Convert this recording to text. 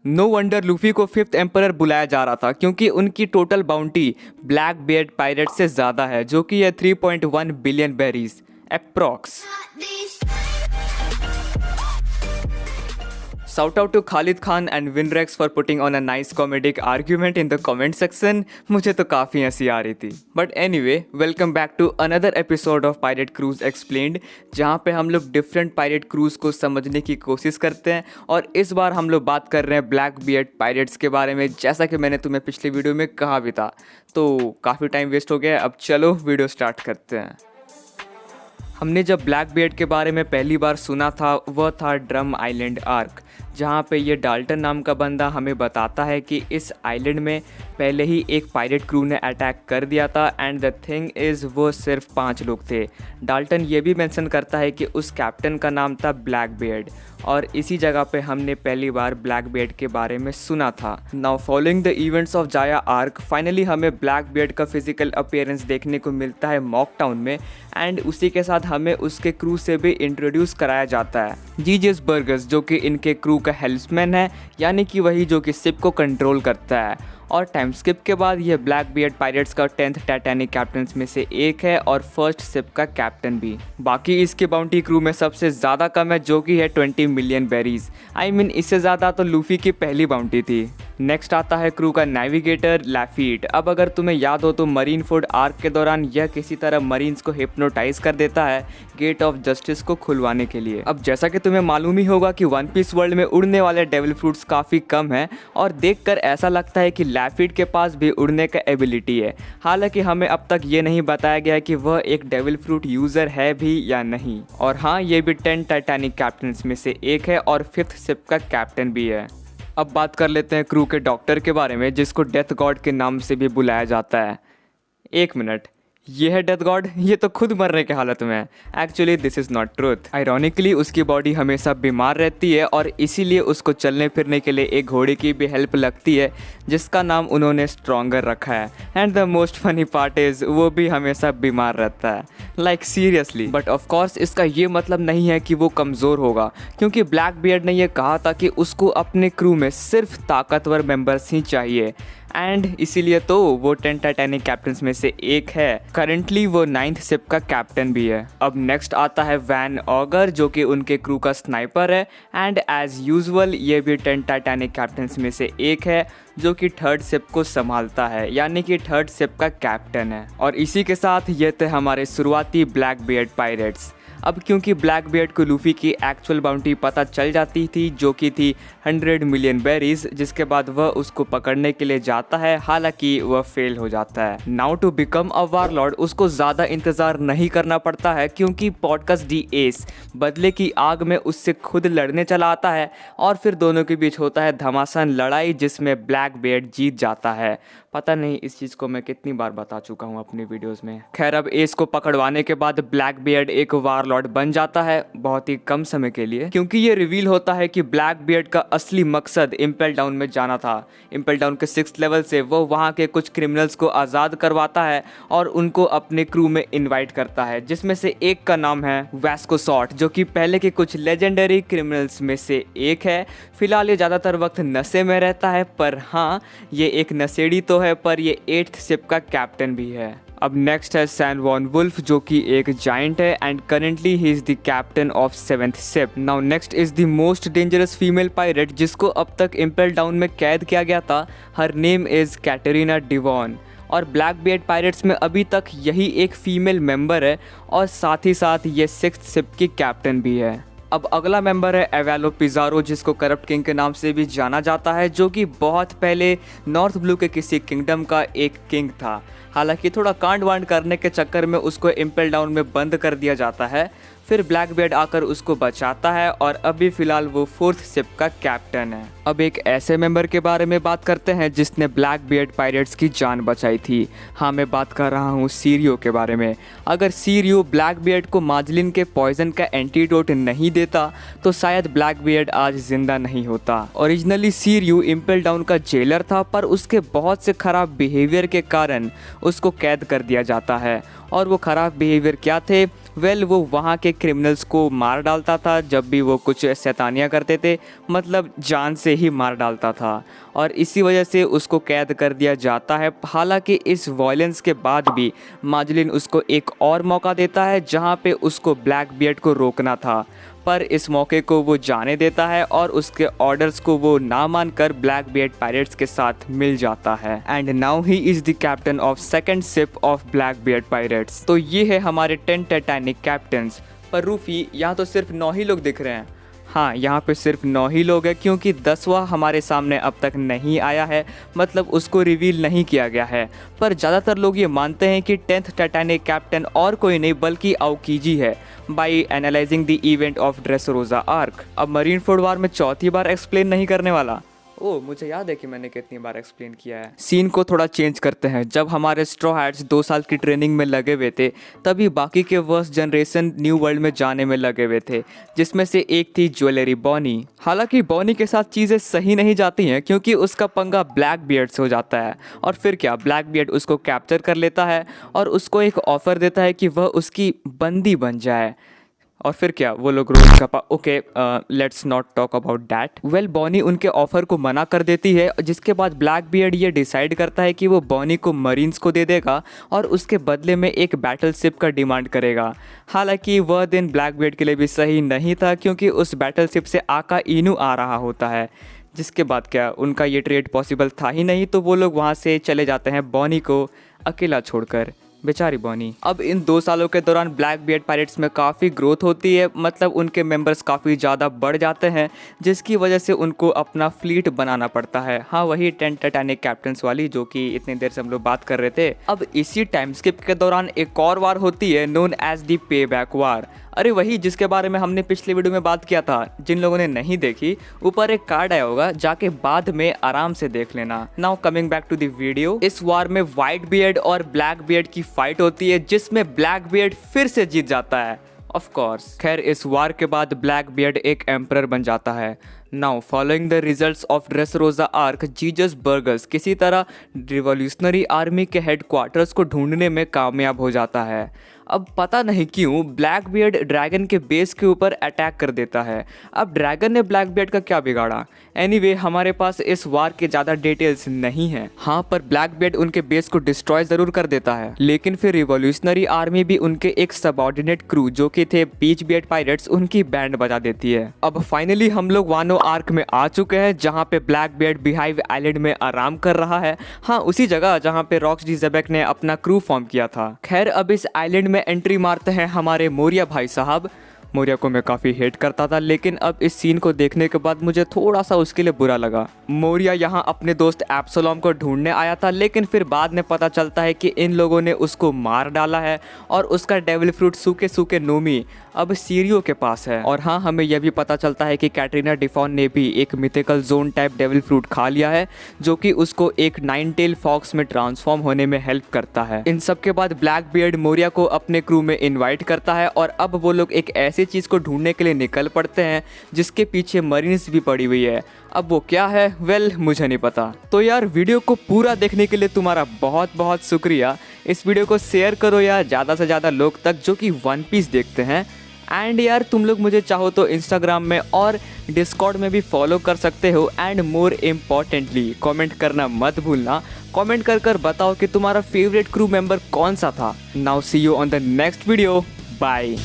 No wonder Luffy को fifth emperor बुलाया जा रहा था क्योंकि उनकी total bounty black beard pirate से ज़्यादा है जो कि है 3.1 billion berries approx. Shout out to Khalid Khan and Winrex for putting on a nice comedic argument in the comment section। मुझे तो काफ़ी हंसी आ रही थी। But anyway, welcome back to another episode of Pirate Cruise Explained, जहाँ पे हम लोग डिफरेंट पायरेट क्रूज़ को समझने की कोशिश करते हैं। और इस बार हम लोग बात कर रहे हैं ब्लैक बियर्ड पायरेट्स के बारे में, जैसा कि मैंने तुम्हें पिछले वीडियो में कहा भी था। तो काफ़ी टाइम वेस्ट हो गया, अब चलो वीडियो स्टार्ट करते हैं। हमने जब ब्लैक बियर्ड के बारे में पहली बार सुना था वह था ड्रम आइलैंड आर्क, जहाँ पे ये डाल्टन नाम का बंदा हमें बताता है कि इस आइलैंड में पहले ही एक पायरेट क्रू ने अटैक कर दिया था एंड द थिंग इज़ वो सिर्फ 5 लोग थे। डाल्टन ये भी मेंशन करता है कि उस कैप्टन का नाम था ब्लैक बियर्ड और इसी जगह पे हमने पहली बार ब्लैक बियर्ड के बारे में सुना था। Now following the events of जाया आर्क, फाइनली हमें ब्लैक बियर्ड का फिजिकल अपीयरेंस देखने को मिलता है मॉक टाउन में एंड उसी के साथ हमें उसके क्रू से भी इंट्रोड्यूस कराया जाता है। जीजेस बर्गस, जो कि इनके क्रू का हेल्प्समैन है, यानी कि वही जो कि शिप को कंट्रोल करता है। और टाइम स्किप के बाद ये ब्लैक बियर्ड पायरेट्स का 10th टाइटैनिक कैप्टन्स में से एक है और फर्स्ट शिप का कैप्टन भी। बाकी इसके बाउंटी क्रू में सबसे ज़्यादा कम है जो कि है 20 मिलियन बेरीज। आई मीन इससे ज़्यादा तो लूफी की पहली बाउंटी थी। नेक्स्ट आता है क्रू का नेविगेटर लैफीट। अब अगर तुम्हें याद हो तो मरीन फूड आर्क के दौरान यह किसी तरह मरीन्स को हिप्नोटाइज कर देता है गेट ऑफ जस्टिस को खुलवाने के लिए। अब जैसा कि तुम्हें मालूम ही होगा कि वन पीस वर्ल्ड में उड़ने वाले डेविल फ्रूट्स काफ़ी कम हैं और देखकर ऐसा लगता है कि लैफीट के पास भी उड़ने का एबिलिटी है। हालांकि हमें अब तक ये नहीं बताया गया कि वह एक डेविल फ्रूट यूज़र है भी या नहीं। और हाँ, ये भी 10 टाइटैनिक कैप्टन्स में से एक है और 5th शिप का कैप्टन भी है। अब बात कर लेते हैं क्रू के डॉक्टर के बारे में, जिसको डेथ गॉड के नाम से भी बुलाया जाता है। एक मिनट, ये है डेथ गॉड? ये तो खुद मरने के हालत में है। Actually this is not truth. Ironically उसकी बॉडी हमेशा बीमार रहती है और इसीलिए उसको चलने फिरने के लिए एक घोड़े की भी हेल्प लगती है, जिसका नाम उन्होंने स्ट्रॉन्गर रखा है। And the most funny part is वो भी हमेशा बीमार रहता है, like seriously. But of course इसका ये मतलब नहीं है कि वो कमज़ोर होगा, क्योंकि ब्लैक बियर्ड ने यह कहा था कि उसको अपने क्रू में सिर्फ ताकतवर मेंबर्स ही चाहिए एंड इसीलिए तो वो 10 टाइटैनिक कैप्टन्स में से एक है। करेंटली वो 9th शिप का कैप्टन भी है। अब नेक्स्ट आता है वैन ऑगर, जो कि उनके क्रू का स्नाइपर है एंड एज यूजुअल ये भी 10 टाइटैनिक कैप्टन्स में से एक है जो कि 3rd शिप को संभालता है, यानी कि 3rd शिप का कैप्टन है। और इसी के साथ ये थे हमारे शुरुआती ब्लैक बियर्ड पायरेट्स। अब क्योंकि ब्लैक बियर्ड को लूफी की एक्चुअल बाउंटी पता चल जाती थी जो कि थी 100 मिलियन बेरीज, जिसके बाद वह उसको पकड़ने के लिए जाता है, हालांकि वह फेल हो जाता है। Now to become a warlord उसको ज़्यादा इंतज़ार नहीं करना पड़ता है, क्योंकि पॉडकास्ट डी एस बदले की आग में उससे खुद लड़ने चला आता है और फिर दोनों के बीच होता है घमासान लड़ाई, जिसमें ब्लैक बियर्ड जीत जाता है। पता नहीं इस चीज़ को मैं कितनी बार बता चुका हूँ अपनी वीडियोस में। खैर, अब एस को पकड़वाने के बाद ब्लैक बियर्ड एक वारलॉर्ड बन जाता है, बहुत ही कम समय के लिए, क्योंकि ये रिवील होता है कि ब्लैक बियर्ड का असली मकसद इम्पेल डाउन में जाना था। इम्पेल डाउन के 6th लेवल से वो वहाँ के कुछ क्रिमिनल्स को आज़ाद करवाता है और उनको अपने क्रू में इन्वाइट करता है, जिसमें से एक का नाम है वैस्को सॉर्ट, जो कि पहले के कुछ लेजेंडरी क्रिमिनल्स में से एक है। फिलहाल ये ज़्यादातर वक्त नशे में रहता है, पर हाँ, ये एक नशेड़ी तो है, पर ये 8th शिप का कैप्टन भी है। अब नेक्स्ट है सैन वॉन वुल्फ, जो कि एक जाइंट है and currently he is the captain of 7th ship. Now next is the most dangerous female pirate, जिसको अब तक इम्पेल डाउन में कैद किया गया था। Her name is Katrina Devon और ब्लैक बियर्ड पायरेट्स में अभी तक यही एक फीमेल मेंबर है और साथ ही साथ ये 6th शिप की कैप्टन भी है। अब अगला मेंबर है एवेलो पिज़ारो, जिसको करप्ट किंग के नाम से भी जाना जाता है, जो कि बहुत पहले नॉर्थ ब्लू के किसी किंगडम का एक किंग था। हालांकि थोड़ा कांड वांड करने के चक्कर में उसको इम्पेल डाउन में बंद कर दिया जाता है। फिर ब्लैक बियर्ड आकर उसको बचाता है और अभी फ़िलहाल वो 4th शिप का कैप्टन है। अब एक ऐसे मेंबर के बारे में बात करते हैं जिसने ब्लैक बियर्ड पायरेट्स की जान बचाई थी। हाँ, मैं बात कर रहा हूँ सीरियो के बारे में। अगर सीरियो ब्लैक बियर्ड को मार्जलिन के पॉइजन का एंटीडोट नहीं देता तो शायद ब्लैक बियर्ड आज जिंदा नहीं होता। ओरिजिनली सीरियो इम्पेल डाउन का जेलर था, पर उसके बहुत से खराब बिहेवियर के कारण उसको कैद कर दिया जाता है। और वो ख़राब बिहेवियर क्या थे? वेल वो वहाँ के क्रिमिनल्स को मार डालता था जब भी वो कुछ शैतानियाँ करते थे, मतलब जान से ही मार डालता था और इसी वजह से उसको कैद कर दिया जाता है। हालांकि इस वायलेंस के बाद भी मार्जलिन उसको एक और मौका देता है जहाँ पे उसको ब्लैकबियर्ड को रोकना था, पर इस मौके को वो जाने देता है और उसके ऑर्डर्स को वो ना मानकर ब्लैकबियर्ड पायरेट्स के साथ मिल जाता है। And now he is the captain of second ship of Blackbeard pirates. तो ये है हमारे 10 टाइटैनिक कैप्टन्स। पर रूफी, यहाँ तो सिर्फ 9 ही लोग दिख रहे हैं। हाँ, यहाँ पे सिर्फ 9 ही लोग हैं क्योंकि 10वां हमारे सामने अब तक नहीं आया है, मतलब उसको रिवील नहीं किया गया है। पर ज़्यादातर लोग ये मानते हैं कि 10th टाइटैनिक कैप्टन और कोई नहीं बल्कि आओकीजी है, by analysing the event of Dressrosa arc. अब मरीन फोर्ड वार में चौथी बार एक्सप्लेन नहीं करने वाला। ओह, मुझे याद है कि मैंने कितनी बार एक्सप्लेन किया है। सीन को थोड़ा चेंज करते हैं। जब हमारे स्ट्रॉ हैट्स 2 साल की ट्रेनिंग में लगे हुए थे, तभी बाकी के वर्स्ट जनरेशन न्यू वर्ल्ड में जाने में लगे हुए थे, जिसमें से एक थी ज्वेलरी बॉनी। हालांकि बॉनी के साथ चीज़ें सही नहीं जाती हैं क्योंकि उसका पंगा ब्लैकबियर्ड से हो जाता है और फिर क्या, ब्लैकबियर्ड उसको कैप्चर कर लेता है और उसको एक ऑफ़र देता है कि वह उसकी बंदी बन जाए। और फिर क्या, वो लोग रोज का okay, let's not talk about that. Well, Bonnie उनके ऑफर को मना कर देती है, जिसके बाद ब्लैकबियर्ड ये डिसाइड करता है कि वो बॉनी को मरीन्स को दे देगा और उसके बदले में एक बैटल शिप का डिमांड करेगा। हालांकि वह दिन ब्लैकबियर्ड के लिए भी सही नहीं था क्योंकि उस बैटल शिप से आका इनू आ रहा होता है, जिसके बाद क्या, उनका ये ट्रेड पॉसिबल था ही नहीं। तो वो लोग वहाँ से चले जाते हैं बॉनी को अकेला छोड़कर। बेचारी बॉनी। अब इन 2 सालों के दौरान ब्लैकबियर्ड पायरेट्स में काफ़ी ग्रोथ होती है, मतलब उनके मेंबर्स काफ़ी ज़्यादा बढ़ जाते हैं, जिसकी वजह से उनको अपना फ्लीट बनाना पड़ता है। हाँ, वही 10 टाइटैनिक कैप्टन्स वाली जो कि इतनी देर से हम लोग बात कर रहे थे। अब इसी टाइम स्किप के दौरान एक और वार होती है नोन एज दी पे बैक वार। अरे वही जिसके बारे में हमने पिछले वीडियो में बात किया था। जिन लोगों ने नहीं देखी, ऊपर एक कार्ड आया होगा, जाके बाद में आराम से देख लेना। Now coming back to the video. इस वार में व्हाइट बियर्ड और ब्लैक बियर्ड की फाइट होती है जिसमें ब्लैक बियर्ड फिर से जीत जाता है, ऑफ कोर्स। खैर, इस वार के बाद ब्लैक बियर्ड एक एम्परर बन जाता है। Now following the results of Dressrosa arc, Jesus Burgess किसी तरह रिवॉल्यूशनरी आर्मी के हेडक्वार्टर्स को ढूंढने में कामयाब हो जाता है। अब पता नहीं क्यों ब्लैकबियर्ड ड्रैगन के बेस के ऊपर अटैक कर देता है। अब ड्रैगन ने ब्लैकबियर्ड का क्या बिगाड़ा? एनीवे, हमारे पास इस वार के ज़्यादा डिटेल्स नहीं हैं। हाँ, पर ब्लैकबियर्ड उनके बेस को डिस्ट्रॉय ज़रूर कर देता है, लेकिन फिर रिवॉल्यूशनरी आर्मी भी उनके एक सबऑर्डिनेट क्रू जो कि थे बीच बियर्ड पायरेट्स, उनकी बैंड बजा देती है। अब फाइनली हम लोग वानो आर्क में आ चुके हैं जहाँ पे ब्लैकबियर्ड बिहाइव आइलैंड में आराम कर रहा है। हाँ, उसी जगह जहाँ पे रॉक्स डी ज़ेबेक ने अपना क्रू फॉर्म किया था। खैर, अब इस आइलैंड में एंट्री मारते हैं हमारे मोरिया भाई साहब। मोरिया को मैं काफ़ी हेट करता था, लेकिन अब इस सीन को देखने के बाद मुझे थोड़ा सा उसके लिए बुरा लगा। मोरिया यहाँ अपने दोस्त एब्सोलॉम को ढूंढने आया था, लेकिन फिर बाद में पता चलता है कि इन लोगों ने उसको मार डाला है और उसका डेविल फ्रूट सूखे सूखे नोमी अब सीरियो के पास है। और हाँ, हमें यह भी पता चलता है कि कैटरीना डिफॉन ने भी एक mythical zone type devil fruit खा लिया है, जो कि उसको एक 9 टेल फॉक्स में ट्रांसफॉर्म होने में हेल्प करता है। इन सब के बाद ब्लैकबियर्ड मोरिया को अपने क्रू में इन्वाइट करता है और अब वो लोग एक ऐसी चीज़ को ढूंढने के लिए निकल पड़ते हैं जिसके पीछे मरीन्स भी पड़ी हुई है। अब वो क्या है, वेल, मुझे नहीं पता। तो यार, वीडियो को पूरा देखने के लिए तुम्हारा बहुत बहुत शुक्रिया। इस वीडियो को शेयर करो यार ज़्यादा से ज़्यादा लोग तक जो कि वन पीस देखते हैं। एंड यार, तुम लोग मुझे चाहो तो इंस्टाग्राम में और डिस्कॉर्ड में भी फॉलो कर सकते हो। एंड मोर इम्पॉर्टेंटली, कमेंट करना मत भूलना। कमेंट कर बताओ कि तुम्हारा फेवरेट क्रू मेंबर कौन सा था। Now see you on the next video. Bye.